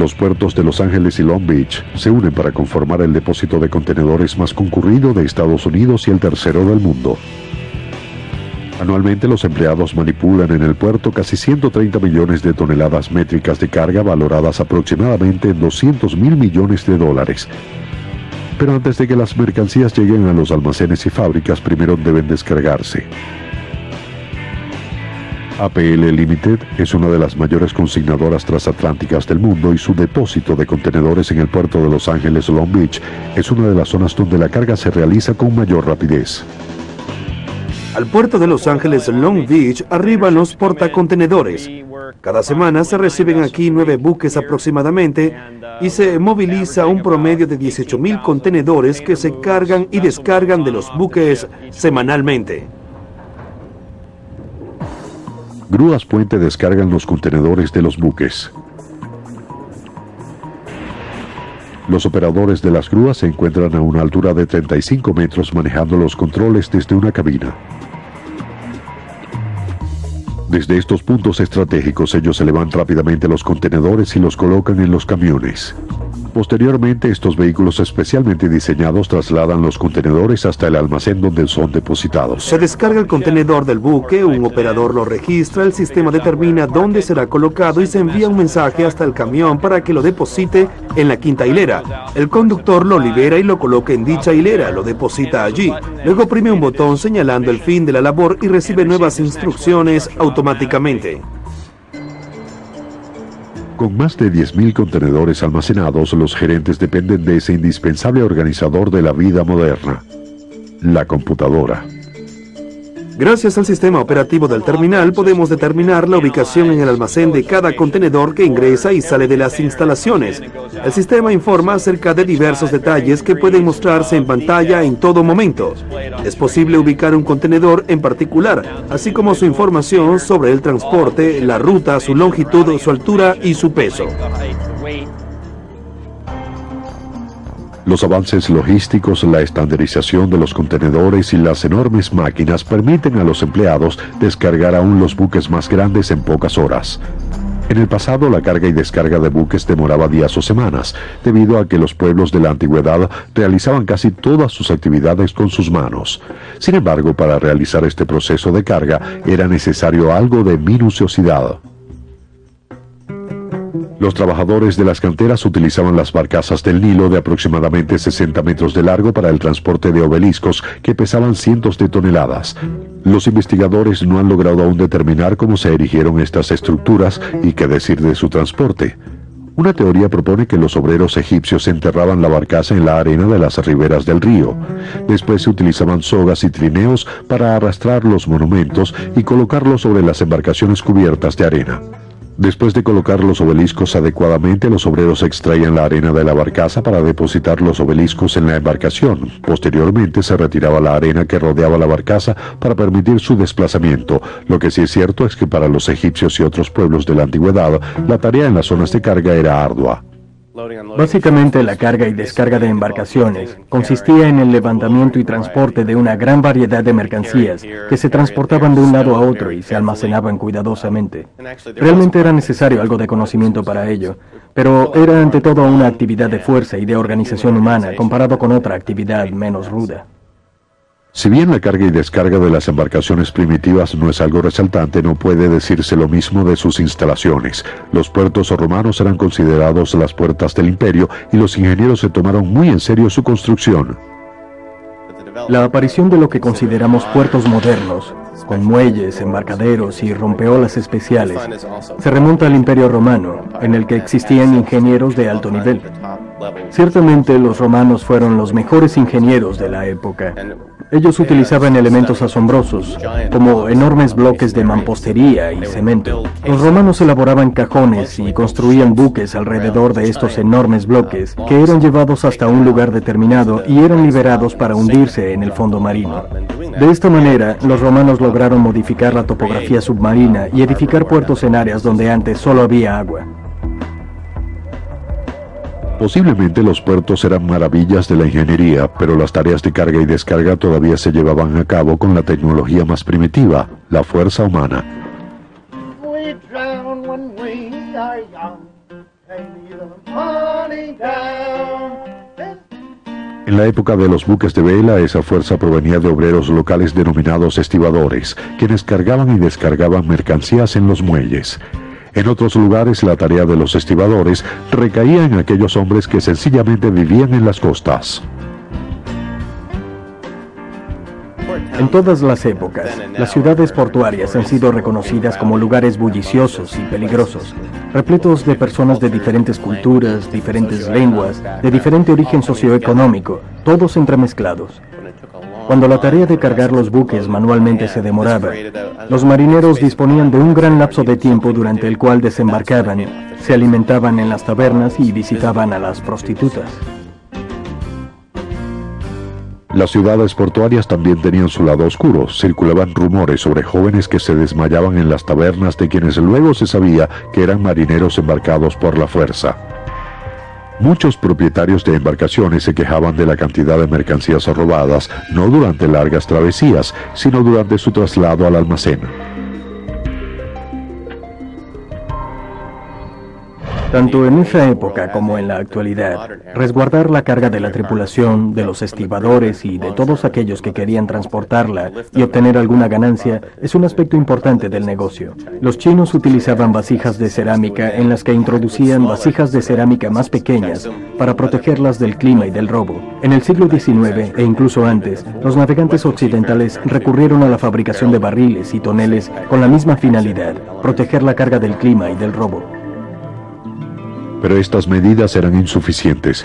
Los puertos de Los Ángeles y Long Beach se unen para conformar el depósito de contenedores más concurrido de Estados Unidos y el tercero del mundo. Anualmente los empleados manipulan en el puerto casi 130 millones de toneladas métricas de carga valoradas aproximadamente en 200.000 millones de dólares. Pero antes de que las mercancías lleguen a los almacenes y fábricas, primero deben descargarse. APL Limited es una de las mayores consignadoras transatlánticas del mundo y su depósito de contenedores en el puerto de Los Ángeles Long Beach es una de las zonas donde la carga se realiza con mayor rapidez. Al puerto de Los Ángeles Long Beach arriban los portacontenedores. Cada semana se reciben aquí 9 buques aproximadamente y se moviliza un promedio de 18.000 contenedores que se cargan y descargan de los buques semanalmente. Grúas puente descargan los contenedores de los buques. Los operadores de las grúas se encuentran a una altura de 35 metros manejando los controles desde una cabina. Desde estos puntos estratégicos ellos elevan rápidamente los contenedores y los colocan en los camiones. Posteriormente, estos vehículos especialmente diseñados trasladan los contenedores hasta el almacén donde son depositados. Se descarga el contenedor del buque, un operador lo registra, el sistema determina dónde será colocado y se envía un mensaje hasta el camión para que lo deposite en la quinta hilera. El conductor lo libera y lo coloca en dicha hilera, lo deposita allí. Luego oprime un botón señalando el fin de la labor y recibe nuevas instrucciones automáticamente. Con más de 10.000 contenedores almacenados, los gerentes dependen de ese indispensable organizador de la vida moderna, la computadora. Gracias al sistema operativo del terminal podemos determinar la ubicación en el almacén de cada contenedor que ingresa y sale de las instalaciones. El sistema informa acerca de diversos detalles que pueden mostrarse en pantalla en todo momento. Es posible ubicar un contenedor en particular, así como su información sobre el transporte, la ruta, su longitud, su altura y su peso. Los avances logísticos, la estandarización de los contenedores y las enormes máquinas permiten a los empleados descargar aún los buques más grandes en pocas horas. En el pasado, la carga y descarga de buques demoraba días o semanas, debido a que los pueblos de la antigüedad realizaban casi todas sus actividades con sus manos. Sin embargo, para realizar este proceso de carga era necesario algo de minuciosidad. Los trabajadores de las canteras utilizaban las barcazas del Nilo de aproximadamente 60 metros de largo para el transporte de obeliscos que pesaban cientos de toneladas. Los investigadores no han logrado aún determinar cómo se erigieron estas estructuras y qué decir de su transporte. Una teoría propone que los obreros egipcios enterraban la barcaza en la arena de las riberas del río. Después se utilizaban sogas y trineos para arrastrar los monumentos y colocarlos sobre las embarcaciones cubiertas de arena. Después de colocar los obeliscos adecuadamente, los obreros extraían la arena de la barcaza para depositar los obeliscos en la embarcación. Posteriormente se retiraba la arena que rodeaba la barcaza para permitir su desplazamiento. Lo que sí es cierto es que para los egipcios y otros pueblos de la antigüedad, la tarea en las zonas de carga era ardua. Básicamente, la carga y descarga de embarcaciones consistía en el levantamiento y transporte de una gran variedad de mercancías que se transportaban de un lado a otro y se almacenaban cuidadosamente. Realmente era necesario algo de conocimiento para ello, pero era ante todo una actividad de fuerza y de organización humana comparado con otra actividad menos ruda. Si bien la carga y descarga de las embarcaciones primitivas no es algo resaltante, no puede decirse lo mismo de sus instalaciones. Los puertos romanos eran considerados las puertas del imperio y los ingenieros se tomaron muy en serio su construcción. La aparición de lo que consideramos puertos modernos, con muelles, embarcaderos y rompeolas especiales, se remonta al Imperio Romano, en el que existían ingenieros de alto nivel. Ciertamente los romanos fueron los mejores ingenieros de la época. Ellos utilizaban elementos asombrosos, como enormes bloques de mampostería y cemento. Los romanos elaboraban cajones y construían buques alrededor de estos enormes bloques, que eran llevados hasta un lugar determinado y eran liberados para hundirse en el fondo marino. De esta manera, los romanos lograron modificar la topografía submarina y edificar puertos en áreas donde antes solo había agua. Posiblemente los puertos eran maravillas de la ingeniería, pero las tareas de carga y descarga todavía se llevaban a cabo con la tecnología más primitiva, la fuerza humana. We drown when we are young, and young. En la época de los buques de vela, esa fuerza provenía de obreros locales denominados estibadores, quienes cargaban y descargaban mercancías en los muelles. En otros lugares, la tarea de los estibadores recaía en aquellos hombres que sencillamente vivían en las costas. En todas las épocas, las ciudades portuarias han sido reconocidas como lugares bulliciosos y peligrosos, repletos de personas de diferentes culturas, diferentes lenguas, de diferente origen socioeconómico, todos entremezclados. Cuando la tarea de cargar los buques manualmente se demoraba, los marineros disponían de un gran lapso de tiempo durante el cual desembarcaban, se alimentaban en las tabernas y visitaban a las prostitutas. Las ciudades portuarias también tenían su lado oscuro. Circulaban rumores sobre jóvenes que se desmayaban en las tabernas, de quienes luego se sabía que eran marineros embarcados por la fuerza. Muchos propietarios de embarcaciones se quejaban de la cantidad de mercancías robadas, no durante largas travesías, sino durante su traslado al almacén. Tanto en esa época como en la actualidad, resguardar la carga de la tripulación, de los estibadores y de todos aquellos que querían transportarla y obtener alguna ganancia es un aspecto importante del negocio. Los chinos utilizaban vasijas de cerámica en las que introducían vasijas de cerámica más pequeñas para protegerlas del clima y del robo. En el siglo XIX e incluso antes, los navegantes occidentales recurrieron a la fabricación de barriles y toneles con la misma finalidad, proteger la carga del clima y del robo. Pero estas medidas eran insuficientes.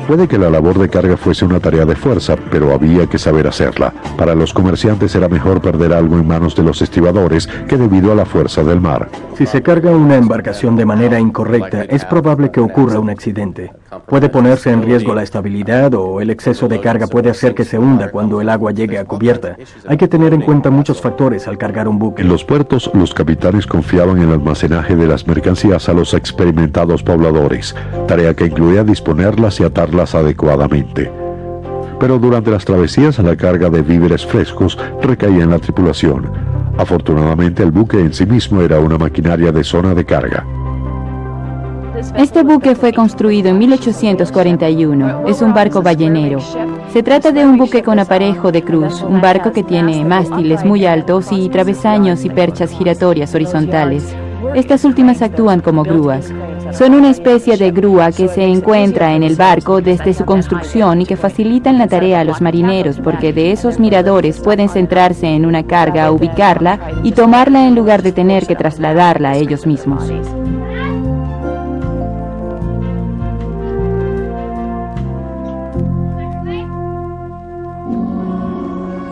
Puede que la labor de carga fuese una tarea de fuerza, pero había que saber hacerla. Para los comerciantes era mejor perder algo en manos de los estibadores que debido a la fuerza del mar. Si se carga una embarcación de manera incorrecta, es probable que ocurra un accidente. Puede ponerse en riesgo la estabilidad o el exceso de carga puede hacer que se hunda cuando el agua llegue a cubierta. Hay que tener en cuenta muchos factores al cargar un buque. En los puertos, los capitanes confiaban en el almacenaje de las mercancías a los experimentados pobladores, tarea que incluía disponerlas y atarlas adecuadamente. Pero durante las travesías, la carga de víveres frescos recaía en la tripulación. Afortunadamente, el buque en sí mismo era una maquinaria de zona de carga. Este buque fue construido en 1841. Es un barco ballenero. Se trata de un buque con aparejo de cruz, un barco que tiene mástiles muy altos y travesaños y perchas giratorias horizontales. Estas últimas actúan como grúas. Son una especie de grúa que se encuentra en el barco desde su construcción y que facilitan la tarea a los marineros porque de esos miradores pueden centrarse en una carga, ubicarla y tomarla en lugar de tener que trasladarla a ellos mismos.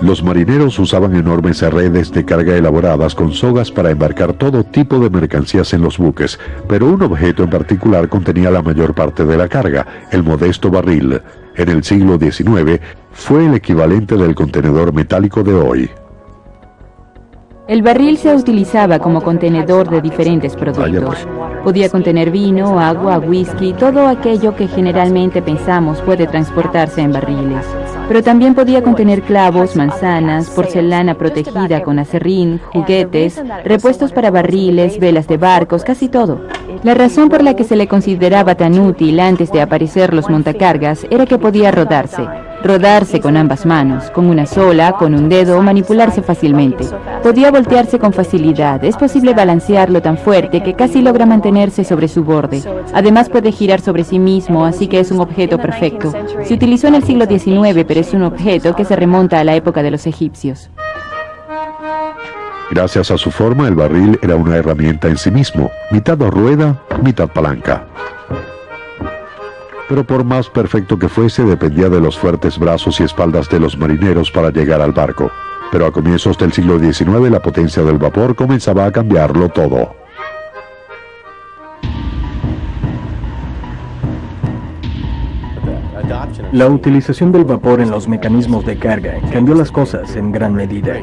Los marineros usaban enormes redes de carga elaboradas con sogas para embarcar todo tipo de mercancías en los buques, pero un objeto en particular contenía la mayor parte de la carga, el modesto barril. En el siglo XIX fue el equivalente del contenedor metálico de hoy. El barril se utilizaba como contenedor de diferentes productos. Podía contener vino, agua, whisky, todo aquello que generalmente pensamos puede transportarse en barriles. Pero también podía contener clavos, manzanas, porcelana protegida con acerrín, juguetes, repuestos para barriles, velas de barcos, casi todo. La razón por la que se le consideraba tan útil antes de aparecer los montacargas era que podía rodarse con ambas manos, con una sola, con un dedo o manipularse fácilmente. Podía voltearse con facilidad, es posible balancearlo tan fuerte que casi logra mantenerse sobre su borde. Además puede girar sobre sí mismo, así que es un objeto perfecto. Se utilizó en el siglo XIX, pero es un objeto que se remonta a la época de los egipcios. Gracias a su forma, el barril era una herramienta en sí mismo, mitad rueda, mitad palanca. Pero por más perfecto que fuese, dependía de los fuertes brazos y espaldas de los marineros para llegar al barco. Pero a comienzos del siglo XIX, la potencia del vapor comenzaba a cambiarlo todo. La utilización del vapor en los mecanismos de carga cambió las cosas en gran medida.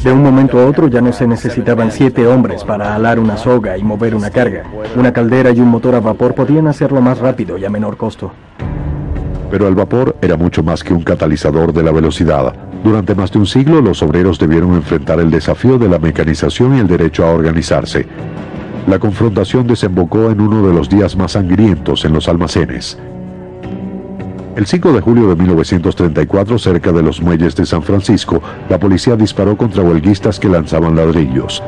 De un momento a otro ya no se necesitaban 7 hombres para alar una soga y mover una carga. Una caldera y un motor a vapor podían hacerlo más rápido y a menor costo. Pero el vapor era mucho más que un catalizador de la velocidad. Durante más de un siglo, los obreros debieron enfrentar el desafío de la mecanización y el derecho a organizarse. La confrontación desembocó en uno de los días más sangrientos en los almacenes. El 5 de julio de 1934, cerca de los muelles de San Francisco, la policía disparó contra huelguistas que lanzaban ladrillos.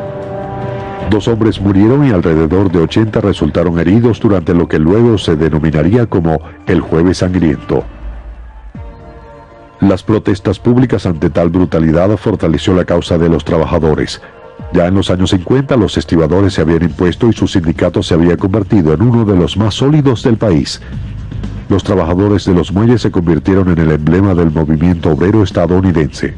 2 hombres murieron y alrededor de 80 resultaron heridos durante lo que luego se denominaría como el Jueves Sangriento. Las protestas públicas ante tal brutalidad fortaleció la causa de los trabajadores. Ya en los años 50 los estibadores se habían impuesto y su sindicato se había convertido en uno de los más sólidos del país. Los trabajadores de los muelles se convirtieron en el emblema del movimiento obrero estadounidense.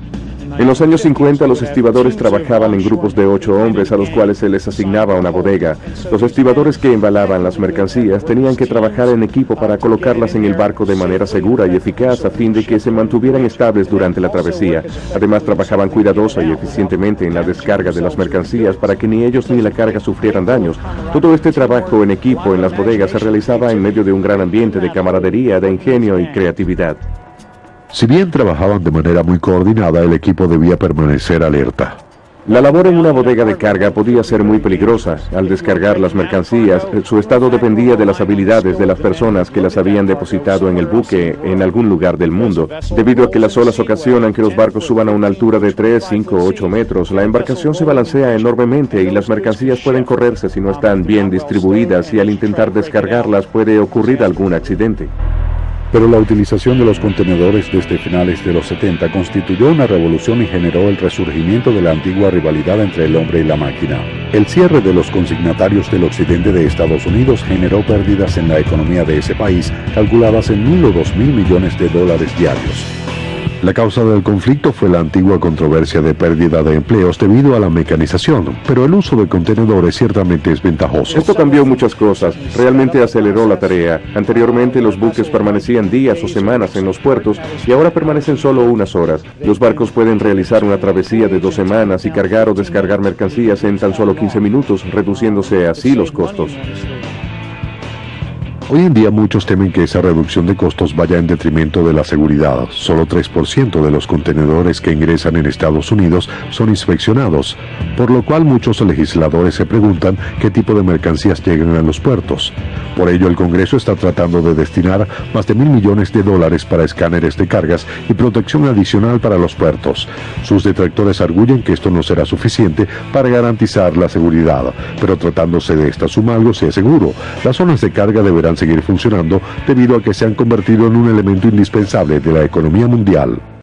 En los años 50 los estibadores trabajaban en grupos de 8 hombres a los cuales se les asignaba una bodega. Los estibadores que embalaban las mercancías tenían que trabajar en equipo para colocarlas en el barco de manera segura y eficaz a fin de que se mantuvieran estables durante la travesía. Además trabajaban cuidadosa y eficientemente en la descarga de las mercancías para que ni ellos ni la carga sufrieran daños. Todo este trabajo en equipo en las bodegas se realizaba en medio de un gran ambiente de camaradería, de ingenio y creatividad. Si bien trabajaban de manera muy coordinada, el equipo debía permanecer alerta. La labor en una bodega de carga podía ser muy peligrosa. Al descargar las mercancías, su estado dependía de las habilidades de las personas que las habían depositado en el buque en algún lugar del mundo. Debido a que las olas ocasionan que los barcos suban a una altura de 3, 5 o 8 metros, la embarcación se balancea enormemente y las mercancías pueden correrse si no están bien distribuidas y al intentar descargarlas puede ocurrir algún accidente. Pero la utilización de los contenedores desde finales de los 70 constituyó una revolución y generó el resurgimiento de la antigua rivalidad entre el hombre y la máquina. El cierre de los consignatarios del occidente de Estados Unidos generó pérdidas en la economía de ese país, calculadas en 1.000 o 2.000 millones de dólares diarios. La causa del conflicto fue la antigua controversia de pérdida de empleos debido a la mecanización, pero el uso de contenedores ciertamente es ventajoso. Esto cambió muchas cosas, realmente aceleró la tarea. Anteriormente los buques permanecían días o semanas en los puertos y ahora permanecen solo unas horas. Los barcos pueden realizar una travesía de 2 semanas y cargar o descargar mercancías en tan solo 15 minutos, reduciéndose así los costos. Hoy en día muchos temen que esa reducción de costos vaya en detrimento de la seguridad. Solo 3% de los contenedores que ingresan en Estados Unidos son inspeccionados, por lo cual muchos legisladores se preguntan qué tipo de mercancías llegan a los puertos. Por ello, el Congreso está tratando de destinar más de $1.000 millones para escáneres de cargas y protección adicional para los puertos. Sus detractores arguyen que esto no será suficiente para garantizar la seguridad, pero tratándose de esta suma algo sí es seguro. Las zonas de carga deberán seguir funcionando debido a que se han convertido en un elemento indispensable de la economía mundial.